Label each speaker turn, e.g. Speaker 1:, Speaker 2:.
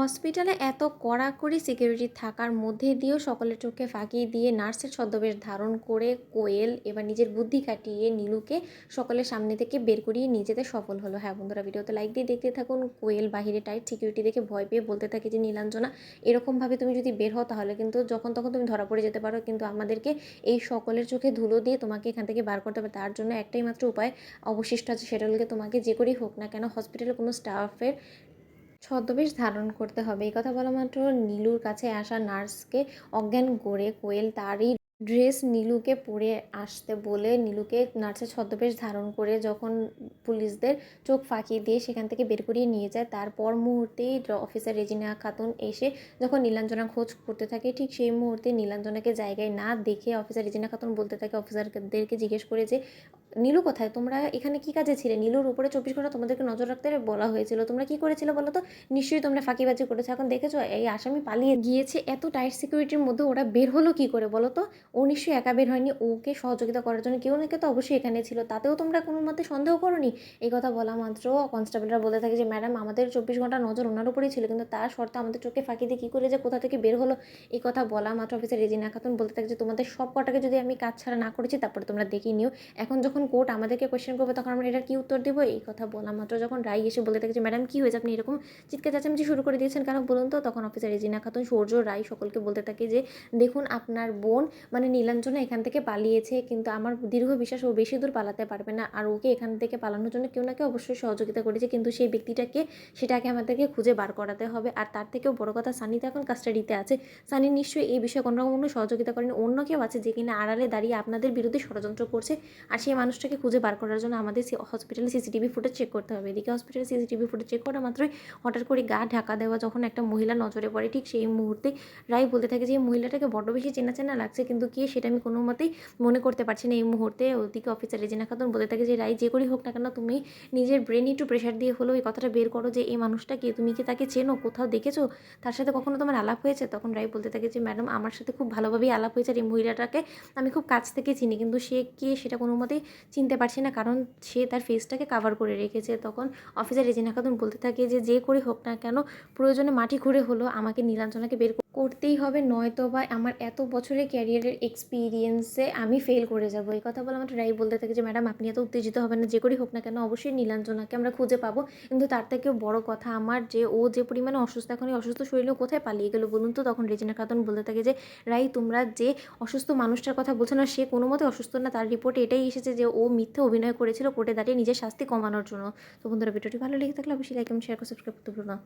Speaker 1: হসপিটালে এত কড়াকড়ি সিকিউরিটি থাকার মধ্যে দিয়েও সকলের চোখে ফাঁকি দিয়ে নার্সের ছদ্মবেশ ধারণ করে কোয়েল এবার নিজের বুদ্ধি খাটিয়ে নীলুকে সকলের সামনে থেকে বের করিয়ে নিয়ে যেতে সফল হলো। হ্যাঁ বন্ধুরা, ভিডিওতে লাইক দিয়ে দেখতে থাকুন। কোয়েল বাহিরে টাইট সিকিউরিটি দেখে ভয় পেয়ে বলতে থাকে যে নীলাঞ্জনা, এরকমভাবে তুমি যদি বের হও তাহলে কিন্তু যখন তখন তুমি ধরা পড়ে যেতে পারো, কিন্তু আমাদেরকে এই সকলের চোখে ধুলো দিয়ে তোমাকে এখান থেকে বার করতে হবে। তার জন্য একটাই মাত্র উপায় অবশিষ্ট আছে, সেটা হলো তোমাকে যে করেই হোক না কেন হসপিটালের কোনো স্টাফের ছদ্মবেশ ধারণ করতে হবে। এই কথা বলা মাত্র নীলুর কাছে আসা নার্সকে অজ্ঞান করে কোয়েল তারই ড্রেস নীলুকে পরে আসতে বলে নীলুকে নার্সের ছদ্মবেশ ধারণ করে যখন পুলিশদের চোখ ফাঁকি দিয়ে সেখান থেকে বের করিয়ে নিয়ে যায়, তারপর মুহূর্তেই অফিসার রেজিনা খাতুন এসে যখন নীলাঞ্জনা খোঁজ করতে থাকে, ঠিক সেই মুহূর্তে নীলাঞ্জনাকে জায়গায় না দেখে অফিসার রেজিনা খাতুন বলতে থাকে অফিসারদেরকে জিজ্ঞেস করে যে নীলু কোথায়, তোমরা এখানে কি কাজে ছিলে? নীলুর উপরে 24 ঘন্টা তোমাদেরকে নজর রাখতে বলা হয়েছিল, তোমরা কি করেছিলে বলো তো? নিশ্চয়ই তোমরা ফাঁকিবাজি করেছো। এখন দেখেছো এই আসামি পালিয়ে গিয়েছে, এত টাইট সিকিউরিটির মধ্যে ওরা বের হলো কি করে বলো তো? ও নিশ্চয়ই একা বের হয়নি, ওকে সহযোগিতা করার জন্য কেউ না কেউ তো অবশ্যই এখানে ছিল, তাতেও তোমরা কোনো মতে সন্দেহ করোনি? এই কথা বলা মাত্র কনস্টেবলরা বলতে থাকে যে ম্যাডাম আমাদের 24 ঘন্টা নজর ওনার উপরেই ছিল, কিন্তু তার শর্তে আমাদের চোখে ফাঁকি দিয়ে কী করে যে কোথা থেকে বের হলো? এই কথা বলা মাত্র অফিসার রেজিনা খাতুন বলতে থাকে যে তোমাদের সব কটাকে যদি আমি কাজ ছাড়া না করেছি তারপরে তোমরা দেখিয়ে নিও, এখন যখন কোর্ট আমাদেরকে কোয়েশ্চেন করবে তখন আমরা এটার কী উত্তর দেবো? এই কথা বলা মাত্র যখন রাই এসে বলতে থাকে যে ম্যাডাম কী হয়েছে, আপনি এরকম চিৎকার চেঁচামেচি শুরু করে দিয়েছেন কেন বলুন তো? তখন অফিসার রেজিনা খাতুন সূর্য রায় সকলকে বলতে থাকে যে দেখুন আপনার বোন মানে নীলাঞ্জনা এখান থেকে পালিয়েছে, কিন্তু আমার দীর্ঘ বিশ্বাস ও বেশি দূর পালাতে পারবে না, আর ওকে এখান থেকে পালানোর জন্য কেউ না কেউ অবশ্যই সহযোগিতা করেছে, কিন্তু সেই ব্যক্তিটাকে সেটাকে আমাদেরকে খুঁজে বার করাতে হবে। আর তার থেকেও বড় কথা, সানি তো এখন কাস্টাডিতে আছে, সানি নিশ্চয়ই এই বিষয়ে কোনো রকম কোনো সহযোগিতা করেনি, অন্য কেউ আছে যে কিনা আড়ালে দাঁড়িয়ে আপনাদের বিরুদ্ধে ষড়যন্ত্র করছে, আর সেই মানুষটাকে খুঁজে বার করার জন্য আমাদের হসপিটালে সিসিটিভি ফুটেজ চেক করতে হবে। এদিকে হসপিটালে সিসিটিভি ফুটেজ চেক করা মাত্রই হঠাৎ করে গা ঢাকা দেওয়া যখন একটা মহিলা নজরে পড়ে, ঠিক সেই মুহূর্তে রাই বলতে থাকে যে এই মহিলাটাকে বড্ড বেশি চেনা চেনা লাগছে, কিন্তু কে সেটা আমি কোনো মতেই মনে করতে পারছি না এই মুহূর্তে। ওদিকে অফিসার রেজিনা খাতুন বলতে থাকে যে রাই যে করেই হোক না কেন তুমি নিজের ব্রেনে একটু প্রেশার দিয়ে হলেও এই কথাটা বের করো যে এই মানুষটা কে, তুমি কি তাকে চেনো, কোথাও দেখেছো, তার সাথে কখনো তোমার আলাপ হয়েছে? তখন রাই বলতে থাকে যে ম্যাডাম আমার সাথে খুব ভালোভাবেই আলাপ হয়েছে, আর এই মহিলাটাকে আমি খুব কাছ থেকে চিনি, কিন্তু সে কে সেটা কোনো মতেই চিনতে পারছি না, কারণ সে তার ফেসটাকে কাভার করে রেখেছে। তখন অফিসার রেজিনা খাতুন বলতে থাকে যে করে হোক না কেন প্রয়োজনে মাটি খুঁড়ে হলো আমাকে নীলাঞ্জনাকে বের করতেই হবে, নয়তো বা আমার এত বছরের ক্যারিয়ারের এক্সপিরিয়েন্সে আমি ফেল করে যাবো। এই কথা বলে আমার রাই বলতে থাকে যে ম্যাডাম আপনি এত উত্তেজিত হবেন না, যে করেই হোক না কেন অবশ্যই নীলাঞ্জনাকে আমরা খুঁজে পাবো, কিন্তু তার থেকেও বড় কথা আমার যে ও যে পরিমাণে অসুস্থ, এখন এই অসুস্থ শরীরেও কোথায় পালিয়ে গেল বলুন তো? তখন রেজিনা খাতুন বলতে থাকে যে রাই তোমরা যে অসুস্থ মানুষটার কথা বলছো না, সে কোনো মতে অসুস্থ না, তার রিপোর্টে এটাই এসেছে যে ও মিথ্যে অভিনয় করেছিল কোর্টে দাঁড়িয়ে নিজের শাস্তি কমানোর জন্য। তো বন্ধুরা, ভিডিওটি ভালো লেগে থাকলে অবশ্যই লাইক এবং শেয়ার করে সাবস্ক্রাইব করতে ভুলো না।